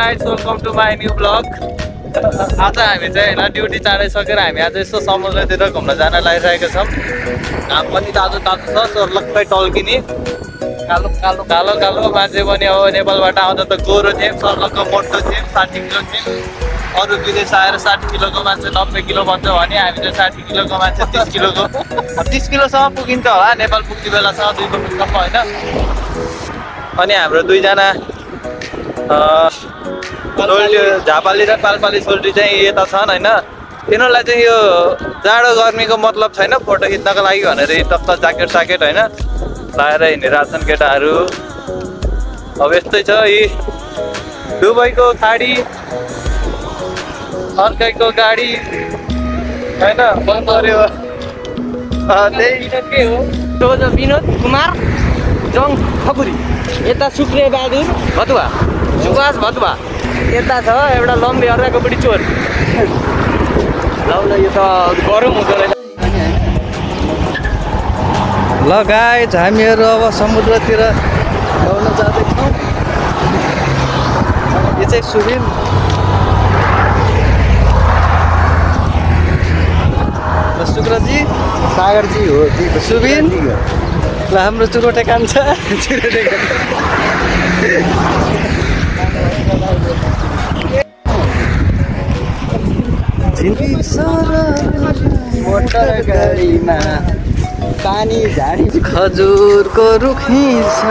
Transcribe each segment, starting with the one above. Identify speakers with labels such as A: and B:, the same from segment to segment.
A: guys, welcome to my new vlog. आज हामी चाहिँ हैन ड्युटी चाँडै सकेर हामी आज यसो समुद्रतिर घुम्न जान लागिरहेका छौं। घाम पनि तातो तातो छ, सर्लक्कै टल्किने कालो कालो कालो कालो मान्छे पनि अब नेपालबाट आउँदा त गोरो थिए, सर्लक्क मोटो थिए, 60 किलो थिए। अरु विदेश आएर 60 किलोको मान्छे 90 किलो भन्छ भने हामी चाहिँ 60 किलोको मान्छे 30 किलोको 30 किलोसम्म पुगिन्छ होला नेपाल पुग्ने बेलासम्म 2 करोडसम्म हैन। अनि हाम्रो दुईजना झापाली र पाल्पाली सोल्टी चाहिँ यता छन् हैन। तिनीहरूलाई चाहिँ यो जाडो गर्मीको मतलब छैन, फोटो खिच्नको लागि भनेर टक्क ज्याकेट साकेट हैन लाएर हिँडिरहेका छन् केटाहरू। अब यस्तै छ यी दुबईको खाडी अर्कैको गाडी हैन बन्द गर्यो।
B: के हो तो विनोद कुमार जङ खकुरी, यता सुक्रे बहादुर भतुवा, सुभाष भतुवा, यता छ एउटा लम्बे अर्काको बढी चोर। ल यो त गरम हुँदो रहेछ।
A: ल गाइज हामीहरू अब समुद्रतिर ल्याउन जाँदैछौँ। यो चाहिँ सुबिन, शुक्रजी,
B: सागरजी हो,
A: सुबिन ल हाम्रो चुरोटे कान्छ
B: मोटर गाडीमा पानी झाडी
A: खजुरको रुखी छ।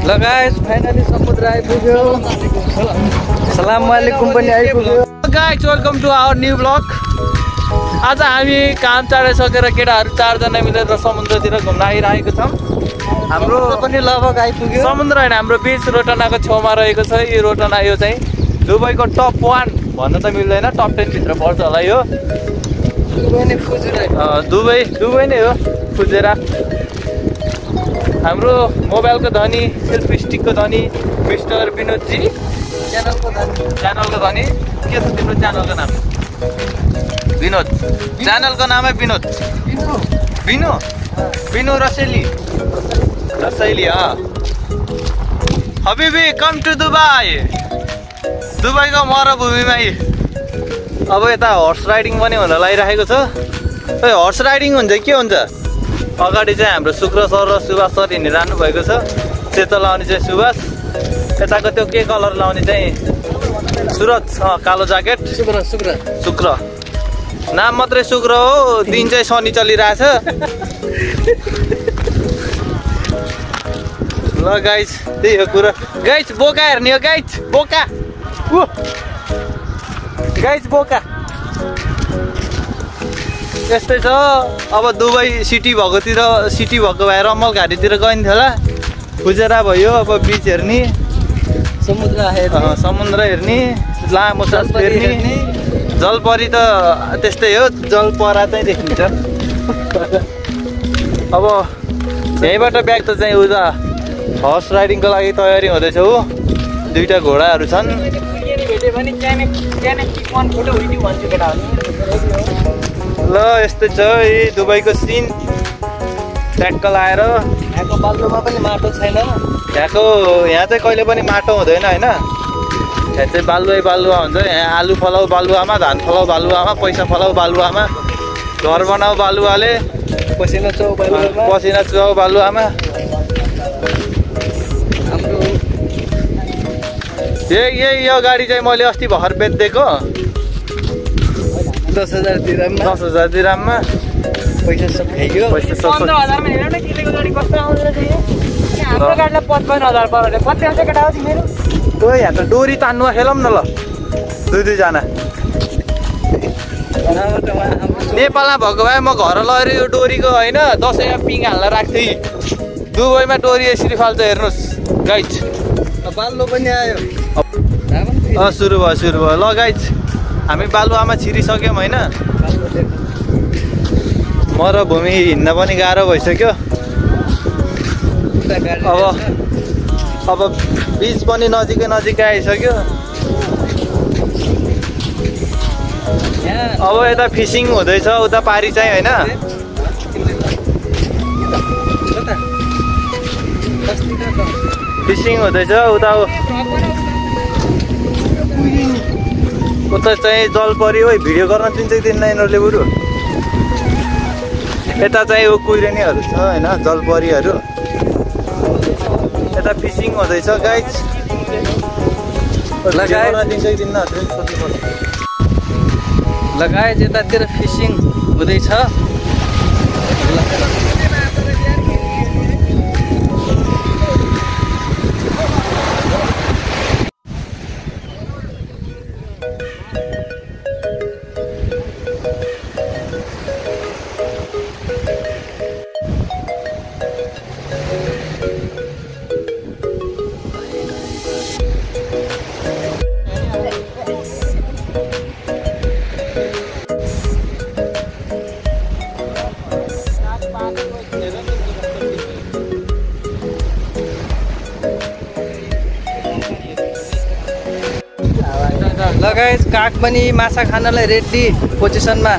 A: ल गाइस फाइनली समुद्र आइपुग्यो। सलाम वालेकुम पनि आइपुग्यो। Guys welcome to our new blog. आज हामी काम चाँडै सकेर केटाहरू 4 जना मिलेर समुद्रतिर घुम्न आइरहेको छौँ। हाम्रो
B: पनि लगभग आइपुग्यो।
A: समुद्र हैन, हाम्रो बीच रोटनाको छेउमा रहेको छ। यो रोटना यो चाहिँ दुबईको टप 1 भन्न त मिल्दैन, टप 10 भित्र पर्छ होला यो। दुबई नै हो फुजेरा। हाम्रो मोबाइलको धनी, सेल्फी स्टिकको धनी मिस्टर विनोदजी, च्यानलको धनी। के छ तिम्रो च्यानलको नाम? विनोद। च्यानलको नामै विनोद। विनो रसेली हबिबी कम टु दुबई। दुबईको मरुभूमिमा अब यता हर्स राइडिङ पनि हुन लागिरहेको छ। हर्स राइडिङ हुन्छ के हुन्छ? अगाडि चाहिँ हाम्रो शुक्र सर र सुभाष सर हिँडिरहनु भएको छ। सेतो लाउने चाहिँ सुभाष, यताको त्यो के कलर लाउने चाहिँ सुरज। कालो ज्याकेट शुक्र। नाम मात्रै शुक्र हो, दिन चाहिँ शनि चलिरहेछ। ल गाइज त्यही हो कुरा। गाइज बोका हेर्ने हो, गाइज बोका यस्तै छ। अब दुबई सिटी भएको भएर रम्मल घाटीतिर गइन्थ्यो होला। फुजेरा भयो, अब बिच हेर्ने, समुद्र हेर्ने, लामो सास हेर्ने। जलपरी त त्यस्तै हो, जलपरा चाहिँ देखिन्छ। अब यहीँबाट ब्याग त चाहिँ उता हर्स राइडिङको लागि तयारी हुँदैछ हो। 2टा घोडाहरू छन्। ल यस्तै छ यी दुबईको सिन। ट्याक्क लाएर
B: यहाँको बाल्लोमा पनि माटो छैन।
A: यहाँ चाहिँ कहिले पनि माटो हुँदैन हैन। यहाँ चाहिँ बालुवा हुन्छ। यहाँ आलु फलाउ बालुवामा, धान फलाउ बालुवामा, पैसा फलाउ बालुवामा, घर बनाऊ बालुवाले,
B: पसिना
A: चुहाउ बालुवामा। यो गाडी चाहिँ मैले अस्ति भर्खर बेचिदिएको
B: 10,000 दिराममा
A: 10,000 दिराममा
B: पैसा सब खाइयो।
C: 15,000 मा हेर न केटीको गाडी कस्तो आउँदो रहेछ यो। हाम्रो गाडीलाई 55,000 पऱ्यो। कति आउँछ केटा हो तिमीहरू?
A: ओइ यहाँ त डोरी तान्नु खेलौँ न ल दुईजना नेपालमा भएको भए म घर लगेर यो डोरीको होइन दसैँमा पिङ हाल्न राख्थेँ। दुबईमा डोरी यसरी फाल्छ हेर्नुहोस् गाइज।
B: बाल्लो पनि आयो।
A: सुरु भयो ल गाइज हामी बालुवामा छिरिसक्यौँ होइन। मरुभूमि हिँड्न पनि गाह्रो भइसक्यो। अब बिच पनि नजिकै आइसक्यो। अब यता फिसिङ हुँदैछ उता पारी चाहिँ होइन। फिसिङ हुँदैछ उता चाहिँ जलपरी हो भिडियो गर्न दिन्छ कि दिन्न यिनीहरूले बरु। यता चाहिँ कुइरेनीहरू छ होइन जलपरीहरू। यता फिसिङ हुँदैछ गाइज। दिन्छ कि दिन्न
B: लगाए यतातिर फिसिङ हुँदैछ। लगाए काठ पनि माछा खानलाई रेडी पोजिसनमा।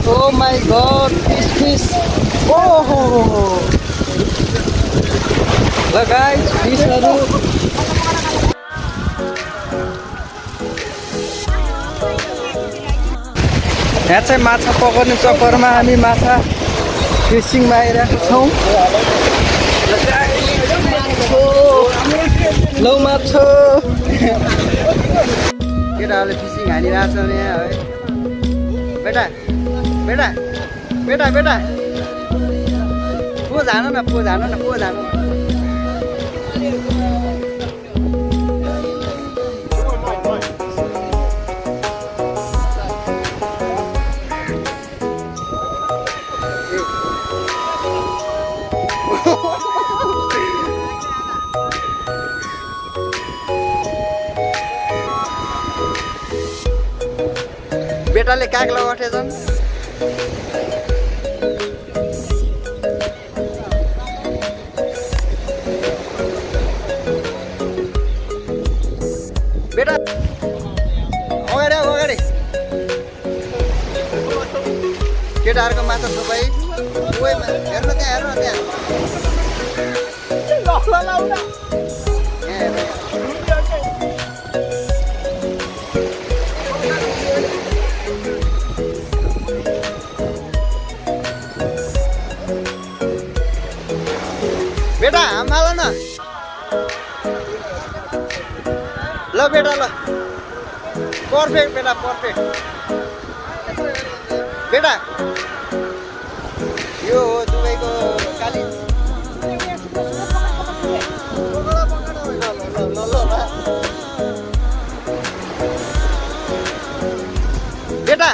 B: ओ माई गॉड फिश ओहो लगाए फिसहरू। यहाँ चाहिँ माछा पकाउने चक्करमा हामी माछा फिसिङमा आइरहेको छौँ। लौ माछा केटाहरूले फिसिङ हानिरहेको छ यहाँ है। बेटा बेटा बेटा बेटा पो जानु न पो जानु न पो जानु। बेटाले काग लगाउँथे झन्। बेटा अगाडि केटाहरूको माछा थुपाई हेर्नु त्यहाँ बेटा हाम्हाल न ल बेटा ल पर्फेक्ट बेटा पर्फेक्ट बेटा यो हो दुबईको काली बेटा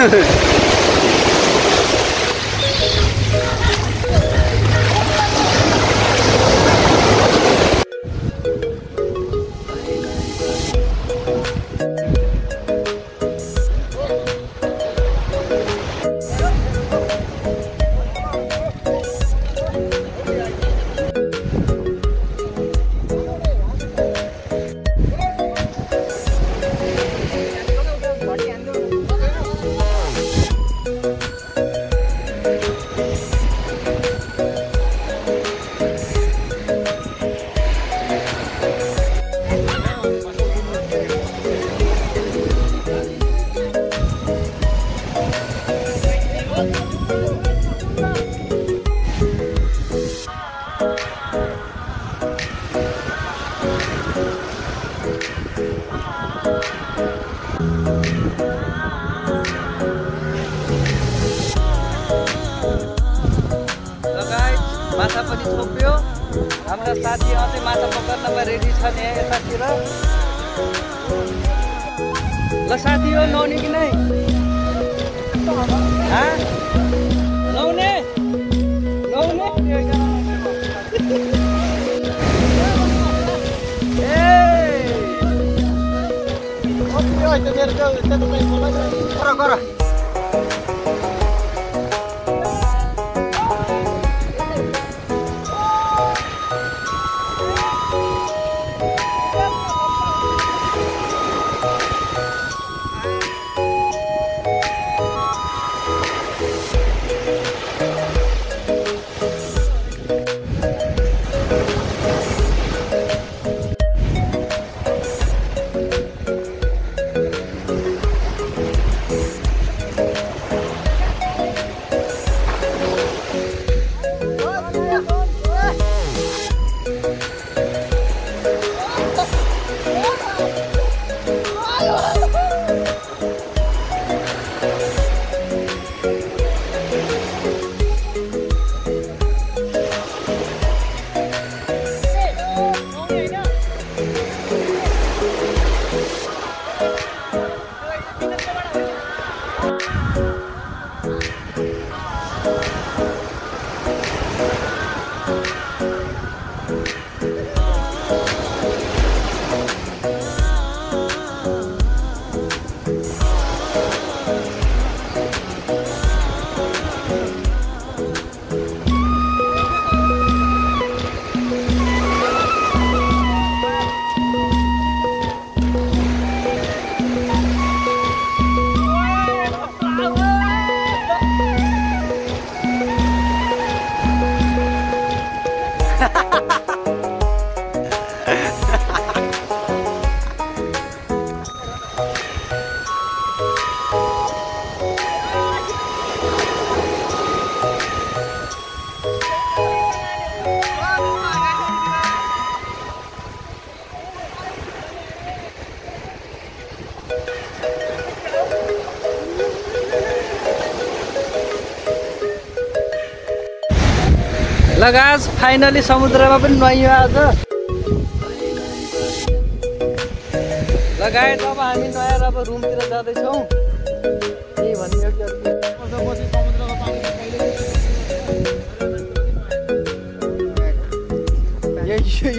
A: माछा पनि छोप्यो हाम्रा साथी अझै माछा पकड्नमा रेडी छन् यहाँ यतातिर ल साथी हो नआउने कि नै नआउने गर ल गाइस फाइनली समुद्रमा पनि नुहाइयो आज। ल गाइस अब हामी नुहाएर अब रुमतिर जाँदैछौँ। के भन्ने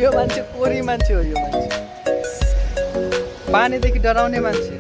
A: यो मान्छे कोरी मान्छे हो। यो मान्छे पानीदेखि डराउने मान्छे।